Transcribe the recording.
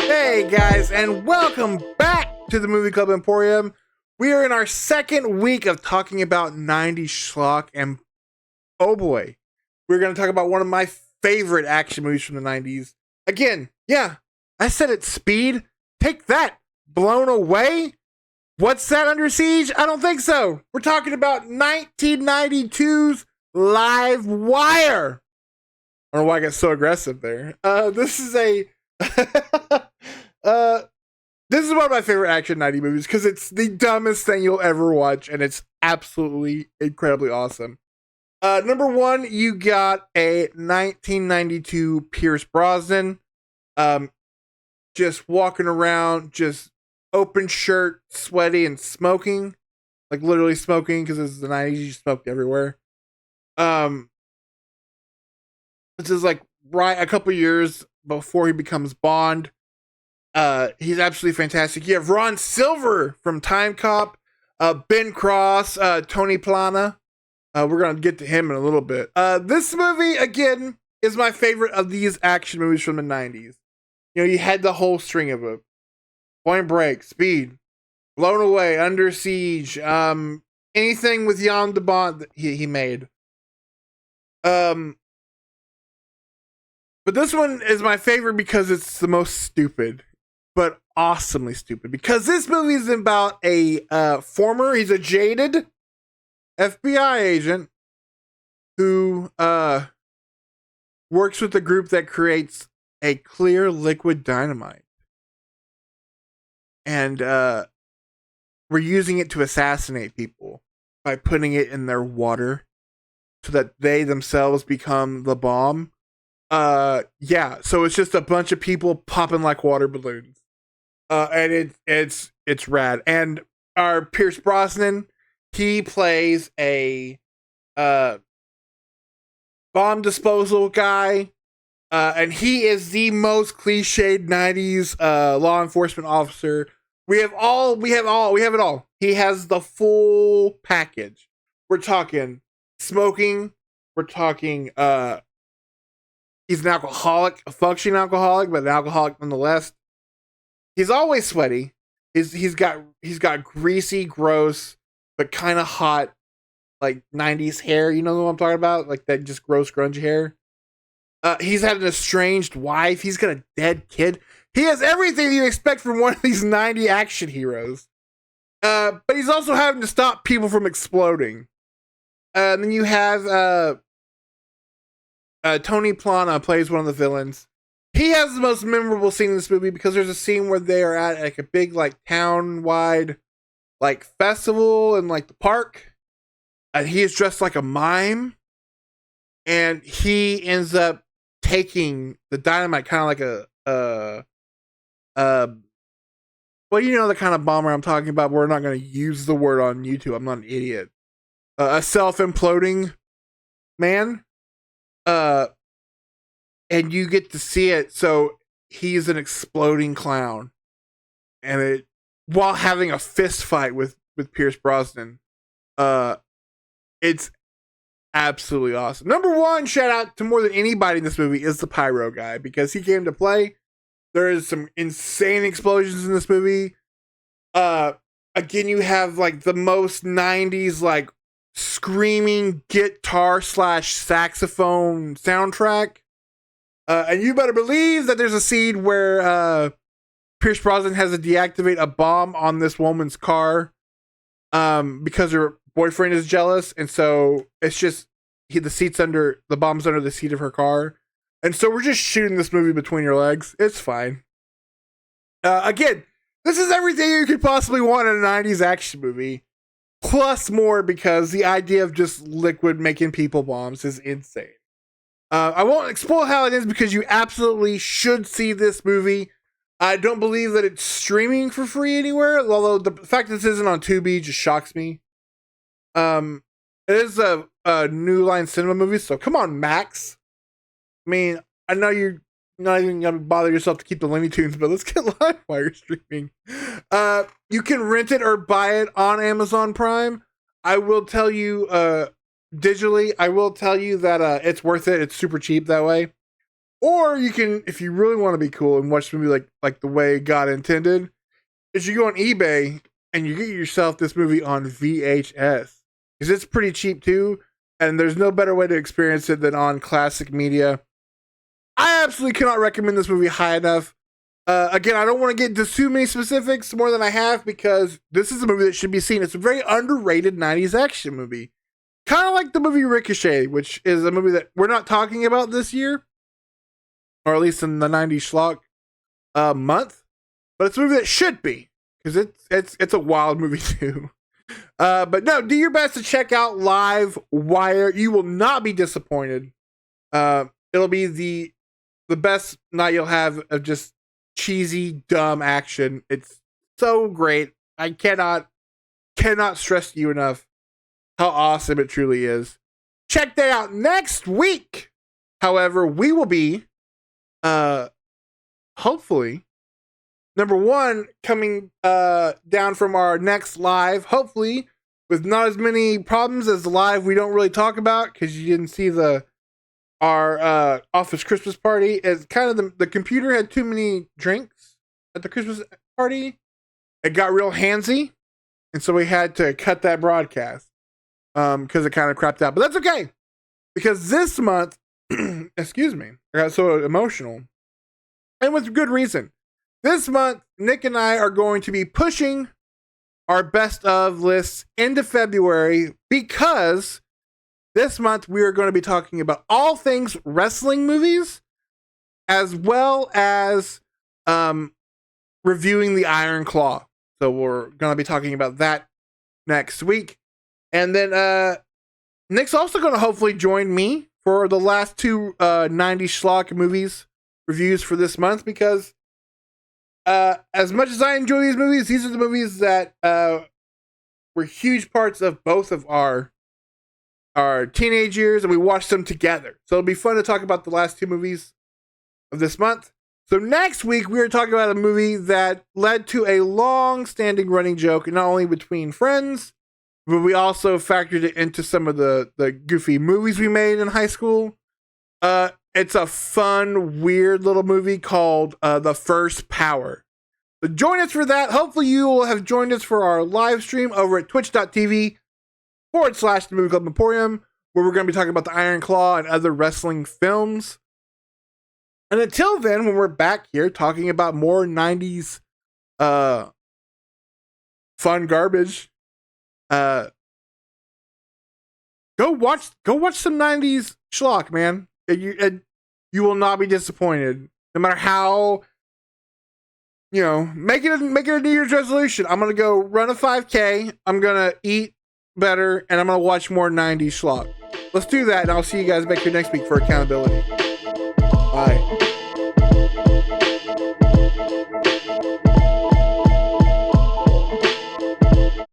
Hey guys, and welcome back to the Movie Club Emporium. We are in our second week of talking about 90s schlock, and oh boy, we're going to talk about one of my favorite action movies from the 90s. Again, yeah, I said it, Speed. Take that, Blown Away. What's that, Under Siege? I don't think so. We're talking about 1992's Live Wire. I don't know why I got so aggressive there. This is one of my favorite action 90 movies because it's the dumbest thing you'll ever watch, and it's absolutely incredibly awesome. Number one, you got a 1992 Pierce Brosnan, just walking around, just open shirt, sweaty and smoking, like literally smoking because it's the 90s. You smoked everywhere. This is like right a couple years before he becomes Bond. He's absolutely fantastic. You have Ron Silver from Time Cop, Ben Cross, Tony Plana. We're gonna get to him in a little bit. This movie again is my favorite of these action movies from the 90s. You know, you had the whole string of them: Point Break, Speed, Blown Away, Under Siege, anything with Jan de Bont that he made. But this one is my favorite because it's the most stupid, but awesomely stupid. Because this movie is about he's a jaded FBI agent who works with a group that creates a clear liquid dynamite. And we're using it to assassinate people by putting it in their water so that they themselves become the bomb. Yeah, so it's just a bunch of people popping like water balloons. And it's rad. And our Pierce Brosnan, he plays a bomb disposal guy. And he is the most cliched 90s law enforcement officer. We have it all. He has the full package. We're talking smoking, we're talking he's an alcoholic, a functioning alcoholic, but an alcoholic nonetheless. He's always sweaty. He's got greasy, gross, but kind of hot, like 90s hair. You know what I'm talking about? Like that just gross, grungy hair. He's had an estranged wife. He's got a dead kid. He has everything you expect from one of these 90 action heroes. But he's also having to stop people from exploding. And then you have Tony Plana plays one of the villains. He has the most memorable scene in this movie because there's a scene where they are at like a big like town-wide like festival in like the park, and he is dressed like a mime, and he ends up taking the dynamite, kind of like well, you know the kind of bomber I'm talking about. We're not going to use the word on YouTube. I'm not an idiot. A self-imploding man. And you get to see it. So he's an exploding clown, and it while having a fist fight with Pierce Brosnan. It's absolutely awesome. Number one, shout out to more than anybody in this movie is the pyro guy, because he came to play. There is some insane explosions in this movie. Again, you have like the most 90s like screaming guitar / saxophone soundtrack. And you better believe that there's a scene where Pierce Brosnan has to deactivate a bomb on this woman's car because her boyfriend is jealous, and so it's just the bomb's under the seat of her car, and so we're just shooting this movie between your legs. It's fine. Again, this is everything you could possibly want in a 90s action movie, plus more, because the idea of just liquid making people bombs is insane. I won't spoil how it is because you absolutely should see this movie. I don't believe that it's streaming for free anywhere, although the fact that this isn't on Tubi just shocks me. It is a New Line Cinema movie, so come on, Max. I mean, I know you're not even gonna bother yourself to keep the Looney Tunes, but let's get Livewire streaming. You can rent it or buy it on Amazon Prime. I will tell you, digitally, I will tell you that it's worth it. It's super cheap that way. Or you can, if you really want to be cool and watch the movie like the way God intended, is you go on eBay and you get yourself this movie on VHS. Because it's pretty cheap too, and there's no better way to experience it than on classic media. I absolutely cannot recommend this movie high enough. Again, I don't want to get into too many specifics more than I have because this is a movie that should be seen. It's a very underrated 90s action movie. Kind of like the movie Ricochet, which is a movie that we're not talking about this year, or at least in the 90s Schlock month. But it's a movie that should be, because it's a wild movie too. But no, do your best to check out Live Wire. You will not be disappointed. It'll be the best night you'll have of just cheesy, dumb action. It's so great. I cannot stress to you enough how awesome it truly is. Check that out next week. However, we will be, hopefully, number one, coming down from our next live, hopefully, with not as many problems as the live we don't really talk about, because you didn't see our office Christmas party. It's kind of the computer had too many drinks at the Christmas party. It got real handsy, and so we had to cut that broadcast because it kind of crapped out. But that's okay, because this month, excuse me, I got so emotional, and with good reason. This month, Nick and I are going to be pushing our best of lists into February, because this month we are going to be talking about all things wrestling movies, as well as reviewing the Iron Claw. So we're going to be talking about that next week. And then Nick's also going to hopefully join me for the last two 90s Schlock movies reviews for this month, because as much as I enjoy these movies, these are the movies that were huge parts of both of our teenage years, and we watched them together. So it'll be fun to talk about the last two movies of this month. So next week, we are talking about a movie that led to a long-standing running joke, not only between friends, but we also factored it into some of the goofy movies we made in high school. It's a fun, weird little movie called The First Power. So join us for that. Hopefully you will have joined us for our live stream over at twitch.tv/the Movie-Club Emporium, where we're going to be talking about the Iron Claw and other wrestling films. And until then, when we're back here talking about more 90s fun garbage, go watch some 90s Schlock, man. You will not be disappointed. No matter how, make it a New Year's resolution. I'm going to go run a 5K. I'm going to eat better, and I'm going to watch more 90s Schlock. Let's do that, and I'll see you guys back here next week for accountability. Bye.